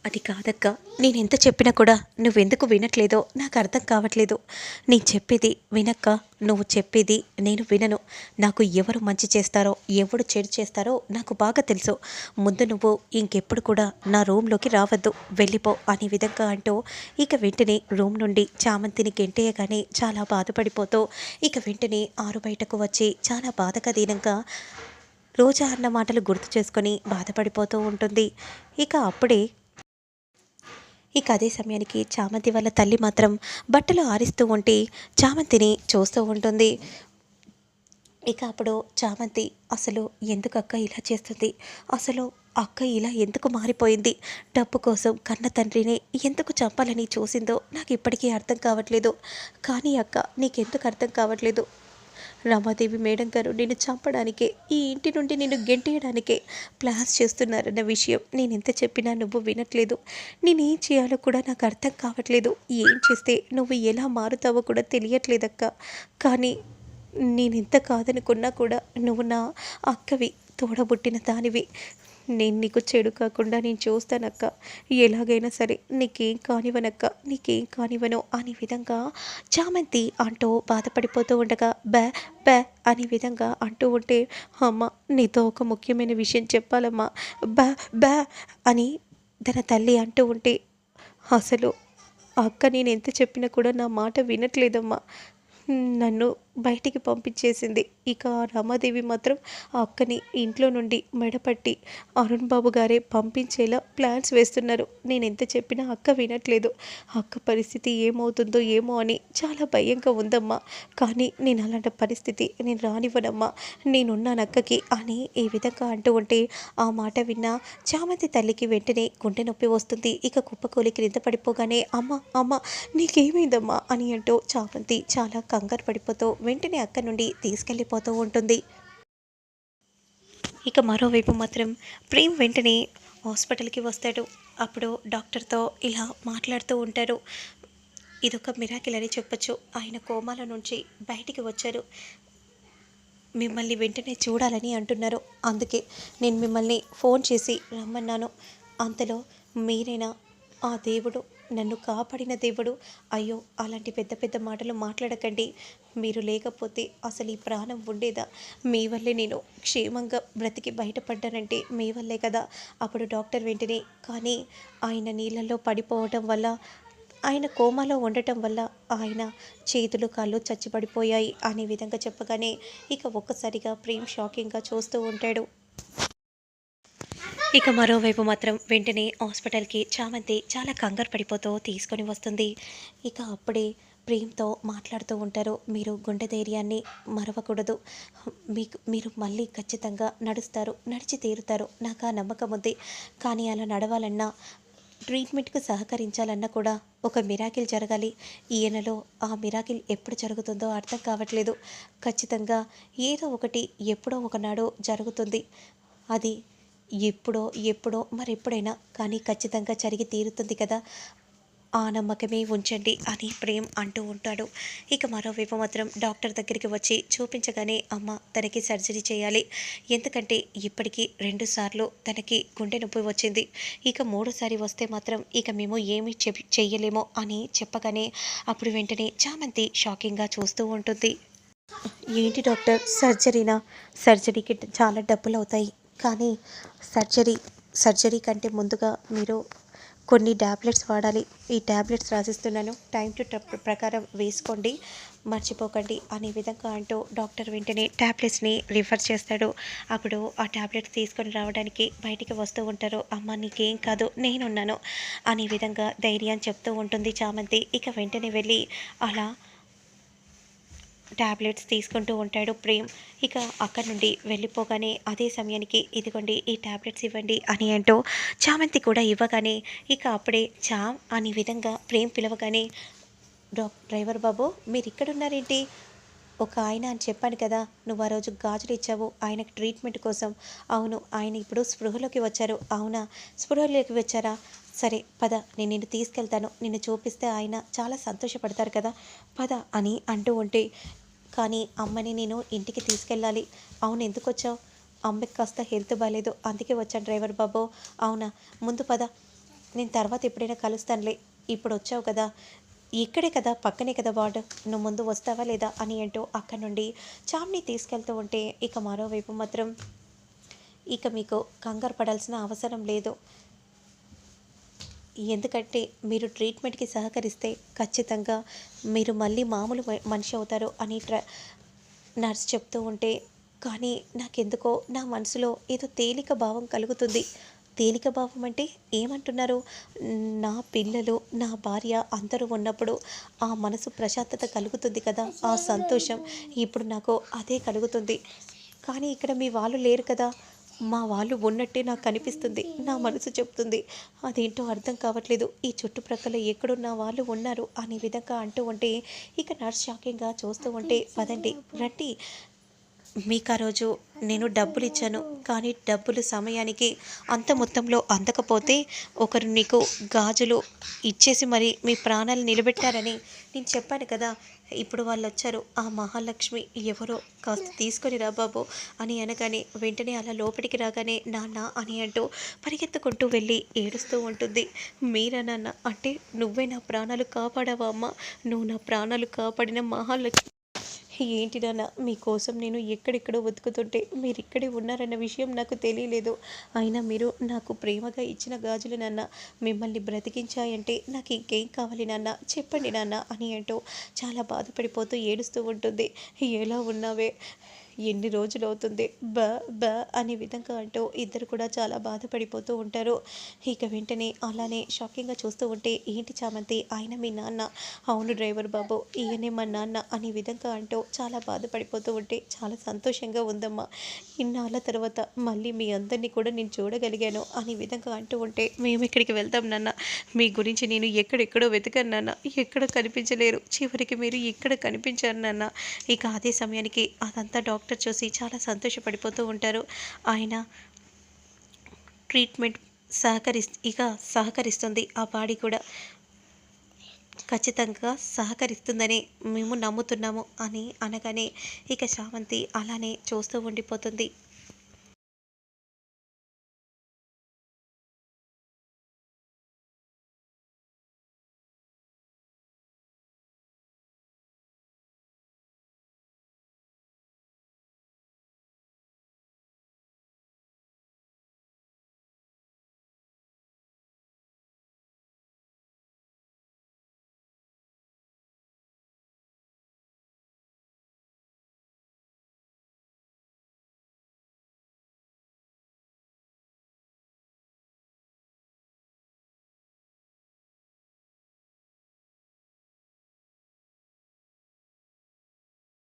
అది కాదక్క, నేనెంత చెప్పినా కూడా నువ్వెందుకు వినట్లేదో నాకు అర్థం కావట్లేదు. నేను చెప్పేది వినక్క, నువ్వు చెప్పేది నేను వినను. నాకు ఎవరు మంచి చేస్తారో ఎవడు చెడు చేస్తారో నాకు బాగా తెలుసు. ముందు నువ్వు ఇంకెప్పుడు కూడా నా రూమ్లోకి రావద్దు, వెళ్ళిపో అనే విధంగా అంటూ ఇక వెంటనే రూమ్ నుండి చామంతిని గెంటేయగానే చాలా బాధపడిపోతూ ఇక వెంటనే ఆరు బయటకు వచ్చి చాలా బాధగా దీనంగా రోజా అన్న మాటలు గుర్తు చేసుకొని బాధపడిపోతూ ఉంటుంది. ఇక అప్పుడే అదే సమయానికి చామంతి వాళ్ళ తల్లి మాత్రం బట్టలు ఆరిస్తూ ఉంటే చామంతిని చూస్తూ ఉంటుంది. ఇక అప్పుడు చామంతి అసలు ఎందుకు అక్క ఇలా చేస్తుంది, అసలు అక్క ఇలా ఎందుకు మారిపోయింది, డబ్బు కోసం కన్న తండ్రిని ఎందుకు చంపాలని చూసిందో నాకు ఇప్పటికీ అర్థం కావట్లేదు. కానీ అక్క నీకెందుకు అర్థం కావట్లేదు, రమాదేవి మేడం గారు నిన్ను చంపడానికే, ఈ ఇంటి నుండి నిన్ను గెంటేయడానికే ప్లాన్స్ చేస్తున్నారన్న విషయం నేను ఎంత చెప్పినా నువ్వు వినట్లేదు. నేనేం చేయాలో కూడా నాకు అర్థం కావట్లేదు. ఏం చేస్తే నువ్వు ఎలా మారుతావో కూడా తెలియట్లేదక్క. కానీ నేనెంత కాదనుకున్నా కూడా నువ్వు నా అక్కవి, తోడబుట్టిన దానివి. నేను నీకు చెడు కాకుండా నేను చూస్తానక్క. ఎలాగైనా సరే నీకేం కానివ్వనక్క, నీకేం కానివ్వను అనే విధంగా చామంతి అంటూ బాధపడిపోతూ ఉండగా బ్యా బ్యా అనే విధంగా అంటూ ఉంటే, అమ్మ నీతో ఒక ముఖ్యమైన విషయం చెప్పాలమ్మా, బ్యా బ్యా అని తన తల్లి అంటూ ఉంటే, అసలు ఆ అక్క నేను ఎంత చెప్పినా కూడా నా మాట వినట్లేదమ్మా. నన్ను బయటికి పంపించేసింది. ఇక ఆ రమాదేవి మాత్రం ఆ అక్కని ఇంట్లో నుండి మెడపట్టి అరుణ్ బాబు గారే పంపించేలా ప్లాన్స్ వేస్తున్నారు. నేను ఎంత చెప్పినా అక్క వినట్లేదు. అక్క పరిస్థితి ఏమవుతుందో ఏమో అని చాలా భయంగా ఉందమ్మా. కానీ నేను అలాంటి పరిస్థితి నేను రానివ్వనమ్మా, నేనున్నాను అక్కకి అని ఈ విధంగా అంటూ ఉంటే ఆ మాట విన్న చామంతి తల్లికి వెంటనే గుండె నొప్పి వస్తుంది. ఇక కుప్పకూలి క్రింద పడిపోగానే అమ్మ అమ్మ నీకేమైందమ్మా అని అంటూ చామంతి చాలా కంగారు పడిపోతూ వెంటనే అక్కడి నుండి తీసుకెళ్ళిపోతూ ఉంటుంది. ఇక మరోవైపు మాత్రం ప్రేమ్ వెంటనే హాస్పిటల్కి వస్తాడు. అప్పుడు డాక్టర్తో ఇలా మాట్లాడుతూ ఉంటారు. ఇదొక మిరాకిల్ అని చెప్పొచ్చు. ఆయన కోమాల నుంచి బయటికి వచ్చారు, మిమ్మల్ని వెంటనే చూడాలని అంటున్నారు. అందుకే నేను మిమ్మల్ని ఫోన్ చేసి రమ్మన్నాను. అంతలో మీరేనా ఆ దేవుడు, నన్ను కాపాడిన దేవుడు? అయ్యో అలాంటి పెద్ద పెద్ద మాటలు మాట్లాడకండి. మీరు లేకపోతే అసలు ఈ ప్రాణం ఉండేదా? మీ వల్లే నేను క్షేమంగా బ్రతికి బయటపడ్డానంటే మీ వల్లే కదా. అప్పుడు డాక్టర్ వెంటనే, కానీ ఆయన నీళ్ళల్లో పడిపోవటం వల్ల, ఆయన కోమాలో ఉండటం వల్ల ఆయన చేతులు కాళ్ళు చచ్చిపడిపోయాయి అనే విధంగా చెప్పగానే ఇక ఒక్కసారిగా ప్రేమ్ షాకింగ్గా చూస్తూ ఉంటాడు. ఇక మరోవైపు మాత్రం వెంటనే హాస్పిటల్కి చామంతి చాలా కంగారు పడిపోతూ తీసుకొని వస్తుంది. ఇక అప్పుడే ప్రేమ్తో మాట్లాడుతూ ఉంటారు. మీరు గుండె ధైర్యాన్ని మరవకూడదు, మీరు మళ్ళీ ఖచ్చితంగా నడుస్తారు, నడిచి తీరుతారు, నాకు ఆ నమ్మకం ఉంది. కానీ అలా నడవాలన్నా, ట్రీట్మెంట్కు సహకరించాలన్నా కూడా ఒక మిరాకిల్ జరగాలి. ఈయనలో ఆ మిరాకిల్ ఎప్పుడు జరుగుతుందో అర్థం కావట్లేదు. ఖచ్చితంగా ఏదో ఒకటి ఎప్పుడో ఒకనాడు జరుగుతుంది. అది ఎప్పుడో ఎప్పుడో మరెప్పుడైనా కానీ ఖచ్చితంగా జరిగి తీరుతుంది కదా, ఆ నమ్మకమే ఉంచండి అని ప్రేమ్ అంటూ ఉంటాడు. ఇక మరోవైపు మాత్రం డాక్టర్ దగ్గరికి వచ్చి చూపించగానే అమ్మ తనకి సర్జరీ చేయాలి, ఎందుకంటే ఇప్పటికీ 2 సార్లు తనకి గుండె నొప్పి వచ్చింది, ఇక 3సారి వస్తే మాత్రం ఇక మేము ఏమీ చెయ్యలేమో అని చెప్పగానే అప్పుడు వెంటనే చామంతి షాకింగ్గా చూస్తూ ఉంటుంది. ఏంటి డాక్టర్, సర్జరీనా? సర్జరీకి చాలా డబ్బులు అవుతాయి. కానీ సర్జరీ సర్జరీ కంటే ముందుగా మీరు కొన్ని ట్యాబ్లెట్స్ వాడాలి. ఈ ట్యాబ్లెట్స్ రాసిస్తున్నాను, టైం టు ప్రకారం వేసుకోండి, మర్చిపోకండి అనే విధంగా అంటూ డాక్టర్ వెంటనే ట్యాబ్లెట్స్ని రిఫర్ చేస్తాడు. అప్పుడు ఆ ట్యాబ్లెట్స్ తీసుకొని రావడానికి బయటికి వస్తూ ఉంటారు. అమ్మ నీకేం కాదు, నేనున్నాను అనే విధంగా ధైర్యాన్ని చెప్తూ ఉంటుంది చామంతి. ఇక వెంటనే వెళ్ళి అలా ట్యాబ్లెట్స్ తీసుకుంటూ ఉంటాడు ప్రేమ్. ఇక అక్కడి నుండి వెళ్ళిపోగానే అదే సమయానికి ఇదిగోండి ఈ ట్యాబ్లెట్స్ ఇవ్వండి అని అంటూ చామంతి కూడా ఇవ్వగానే ఇక అప్పుడే చామ్ అనే విధంగా ప్రేమ్ పిలవగానే, డ్రైవర్ బాబు మీరు ఇక్కడున్నారేంటి? ఒక ఆయన అని చెప్పాను కదా, నువ్వు ఆ రోజు గాజులు ఇచ్చావు ఆయనకు ట్రీట్మెంట్ కోసం. అవును, ఆయన ఇప్పుడు స్పృహలోకి వచ్చారు. అవునా, స్పృహలోకి వచ్చారా? సరే పద, నేను నిన్ను తీసుకెళ్తాను, నిన్ను చూపిస్తే ఆయన చాలా సంతోషపడతారు కదా, పద అని అంటూ ఉంటే, కానీ అమ్మని నేను ఇంటికి తీసుకెళ్ళాలి. అవును, ఎందుకు వచ్చావు? అమ్మకి కాస్త హెల్త్ బాగాలేదు అందుకే వచ్చాను డ్రైవర్ బాబు. అవునా, ముందు పద, నేను తర్వాత ఎప్పుడైనా కలుస్తానులే, ఇప్పుడు వచ్చావు కదా, ఇక్కడే కదా, పక్కనే కదా వార్డు, నువ్వు ముందు వస్తావా లేదా అని అంటూ అక్కడి నుండి చామ్ని తీసుకెళ్తూ ఉంటే, ఇక మరోవైపు మాత్రం ఇక మీకు కంగారు పడాల్సిన అవసరం లేదు. ఎందుకంటే మీరు ట్రీట్మెంట్కి సహకరిస్తే ఖచ్చితంగా మీరు మళ్ళీ మామూలు మనిషి అవుతారు అని నర్స్ చెప్తూ ఉంటే, కానీ నాకెందుకో నా మనసులో ఏదో తేలిక భావం కలుగుతుంది. తేలిక భావం అంటే ఏమంటున్నారు? నా పిల్లలు, నా భార్య అందరూ ఉన్నప్పుడు ఆ మనసు ప్రశాంతత కలుగుతుంది కదా, ఆ సంతోషం ఇప్పుడు నాకు అదే కలుగుతుంది. కానీ ఇక్కడ మీ వాళ్ళు లేరు కదా, మా వాళ్ళు ఉన్నట్టే నాకు కనిపిస్తుంది. నా మనసు చెప్తుంది. అదేంటో అర్థం కావట్లేదు. ఈ చుట్టుప్రక్కల ఎక్కడో నా వాళ్ళు ఉన్నారు అనే విధంగా అంటూ ఉంటే, ఇక నర్స్ షాకింగ్గా చూస్తూ ఉంటే, పదండి రండి, మీకు ఆ రోజు నేను డబ్బులు ఇచ్చాను, కానీ డబ్బులు సమయానికి అంత మొత్తంలో అందకపోతే ఒకరు నీకు గాజులు ఇచ్చేసి మరి మీ ప్రాణాలు నిలబెట్టారని నేను చెప్పాను కదా. ఇప్పుడు వాళ్ళు వచ్చారు, ఆ మహాలక్ష్మి ఎవరో, కాస్త తీసుకొని రా బాబు అని అనగానే వెంటనే అలా లోపలికి రాగానే నాన్న అని అంటూ పరిగెత్తుకుంటూ వెళ్ళి ఏడుస్తూ ఉంటుంది. మీరా నాన్న అంటే నువ్వే నా ప్రాణాలు కాపాడావా అమ్మ, నువ్వు నా ప్రాణాలు కాపాడిన మహాలక్ష్మి. ఏంటి నాన్న, మీకోసం నేను ఎక్కడెక్కడో వెతుకుతుంటే మీరు ఇక్కడే ఉన్నారన్న విషయం నాకు తెలియలేదు. అయినా మీరు నాకు ప్రేమగా ఇచ్చిన గాజులు నాన్న మిమ్మల్ని బ్రతికించాయంటే నాకు ఇంకేం కావాలి నాన్న, చెప్పండి నాన్న అని అంటూ చాలా బాధపడిపోతూ ఏడుస్తూ ఉంటుంది. ఎలా ఉన్నావే, ఎన్ని రోజులు అవుతుంది బ బ అనే విధంగా అంటూ ఇద్దరు కూడా చాలా బాధపడిపోతూ ఉంటారు. ఇక వెంటనే అలానే షాకింగ్గా చూస్తూ ఉంటే, ఏంటి చామంతి, ఆయన మీ నాన్న? అవును డ్రైవర్ బాబు, ఈయనే మా నాన్న అనే విధంగా అంటూ చాలా బాధపడిపోతూ ఉంటే, చాలా సంతోషంగా ఉందమ్మా, ఇన్నాళ్ళ తర్వాత మళ్ళీ మీ అందరినీ కూడా నేను చూడగలిగాను అనే విధంగా అంటూ ఉంటే, మేము ఇక్కడికి వెళ్తాం నాన్న, మీ గురించి నేను ఎక్కడెక్కడో వెతికాను నాన్న, ఎక్కడ కనిపించలేరు, చివరికి మీరు ఇక్కడ కనిపించారు నాన్న. ఇక అదే సమయానికి అదంతా డాక్టర్ చూసి చాలా సంతోషపడిపోతూ ఉంటారు. ఆయన ట్రీట్మెంట్ సహకరిస్తుంది ఆ బాడీ కూడా, ఖచ్చితంగా సహకరిస్తుందని మేము నమ్ముతున్నాము అని అనగానే ఇక శ్రావంతి అలానే చూస్తూ ఉండిపోతుంది.